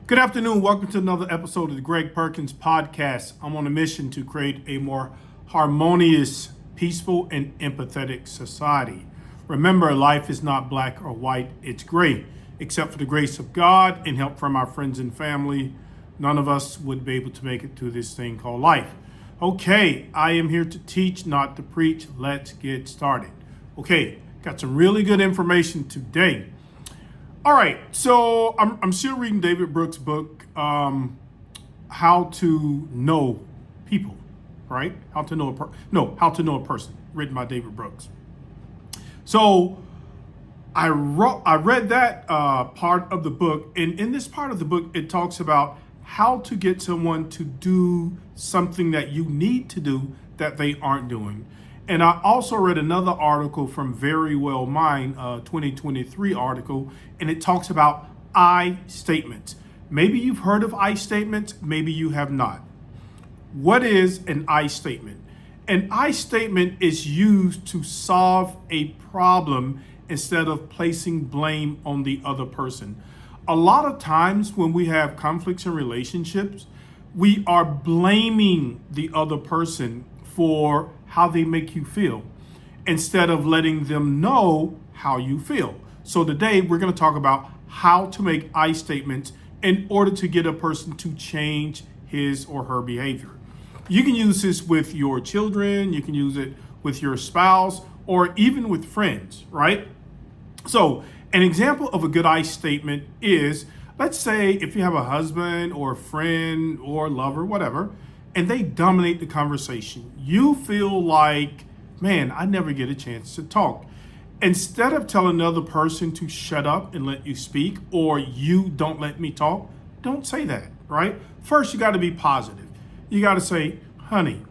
Good afternoon. Welcome to another episode of the Greg Perkins Podcast. I'm on a mission to create a more harmonious, peaceful, and empathetic society. Remember, life is not black or white, it's gray. Except for the grace of God and help from our friends and family, none of us would be able to make it through this thing called life. Okay, I am here to teach, not to preach. Let's get started. Okay, got some really good information today. All right, so I'm still reading David Brooks' book, How to Know People, right? How to know a person, written by David Brooks. So I read that part of the book, and in this part of the book, it talks about how to get someone to do something that you need to do that they aren't doing. And I also read another article from Very Well Mind, 2023 article, and it talks about I statements. Maybe you've heard of I statements, maybe you have not. What is an I statement? An I statement is used to solve a problem instead of placing blame on the other person. A lot of times when we have conflicts in relationships, we are blaming the other person for how they make you feel instead of letting them know how you feel. So today we're going to talk about how to make I statements in order to get a person to change his or her behavior. You can use this with your children, you can use it with your spouse, or even with friends, right? So an example of a good I statement is, let's say if you have a husband or a friend or lover, whatever, and they dominate the conversation. You feel like, man, I never get a chance to talk. Instead of telling another person to shut up and let you speak, or you don't let me talk, don't say that, right? First, you got to be positive. You got to say, honey,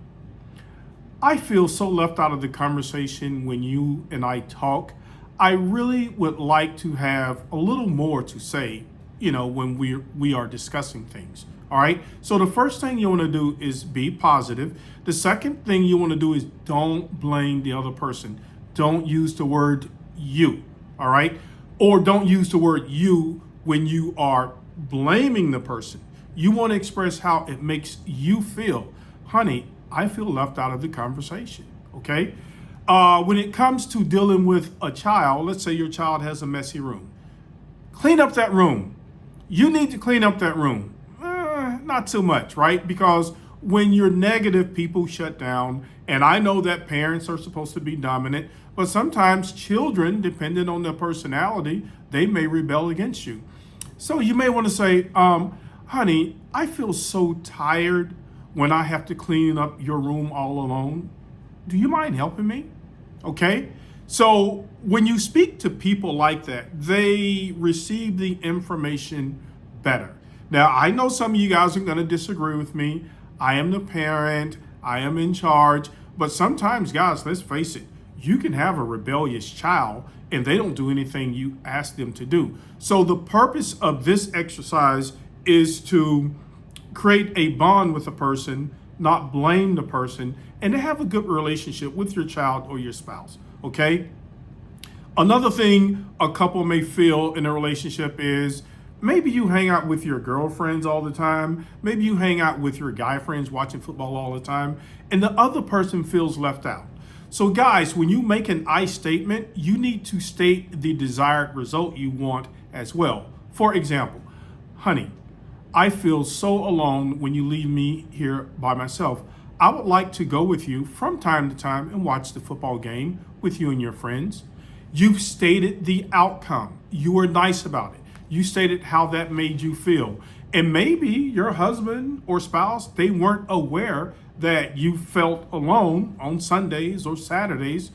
I feel so left out of the conversation when you and I talk. I really would like to have a little more to say, when we are discussing things. All right. So the first thing you want to do is be positive. The second thing you want to do is don't blame the other person. Don't use the word you. All right. Or don't use the word you when you are blaming the person. You want to express how it makes you feel. Honey, I feel left out of the conversation. Okay. When it comes to dealing with a child, let's say your child has a messy room. Clean up that room. You need to clean up that room. Not so much, right? Because when you're negative, people shut down. And I know that parents are supposed to be dominant, but sometimes children, depending on their personality, they may rebel against you. So you may want to say, honey, I feel so tired when I have to clean up your room all alone. Do you mind helping me? Okay. So when you speak to people like that, they receive the information better. Now, I know some of you guys are going to disagree with me. I am the parent. I am in charge. But sometimes, guys, let's face it, you can have a rebellious child and they don't do anything you ask them to do. So the purpose of this exercise is to create a bond with a person, not blame the person, and to have a good relationship with your child or your spouse, okay? Another thing a couple may feel in a relationship is, maybe you hang out with your girlfriends all the time. Maybe you hang out with your guy friends watching football all the time, and the other person feels left out. So guys, when you make an I statement, you need to state the desired result you want as well. For example, honey, I feel so alone when you leave me here by myself. I would like to go with you from time to time and watch the football game with you and your friends. You've stated the outcome. You were nice about it. You stated how that made you feel. And maybe your husband or spouse, they weren't aware that you felt alone on Sundays or Saturdays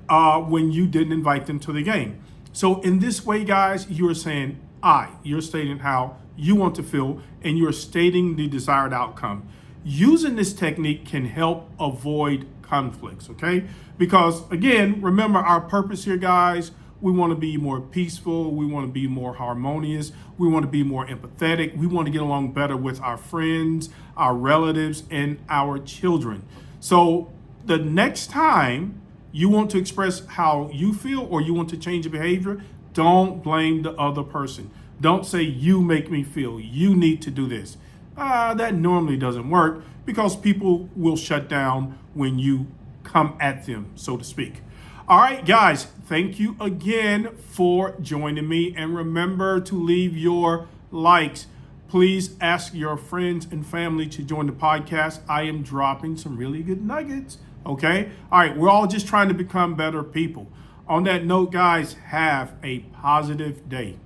when you didn't invite them to the game. So in this way, guys, you're saying you're stating how you want to feel, and you're stating the desired outcome. Using this technique can help avoid conflicts, okay? Because again, remember our purpose here, guys. We want to be more peaceful. We want to be more harmonious. We want to be more empathetic. We want to get along better with our friends, our relatives, and our children. So the next time you want to express how you feel or you want to change your behavior, don't blame the other person. Don't say you make me feel, you need to do this. That normally doesn't work because people will shut down when you come at them, so to speak. All right, guys, thank you again for joining me. And remember to leave your likes. Please ask your friends and family to join the podcast. I am dropping some really good nuggets, okay? All right, we're all just trying to become better people. On that note, guys, have a positive day.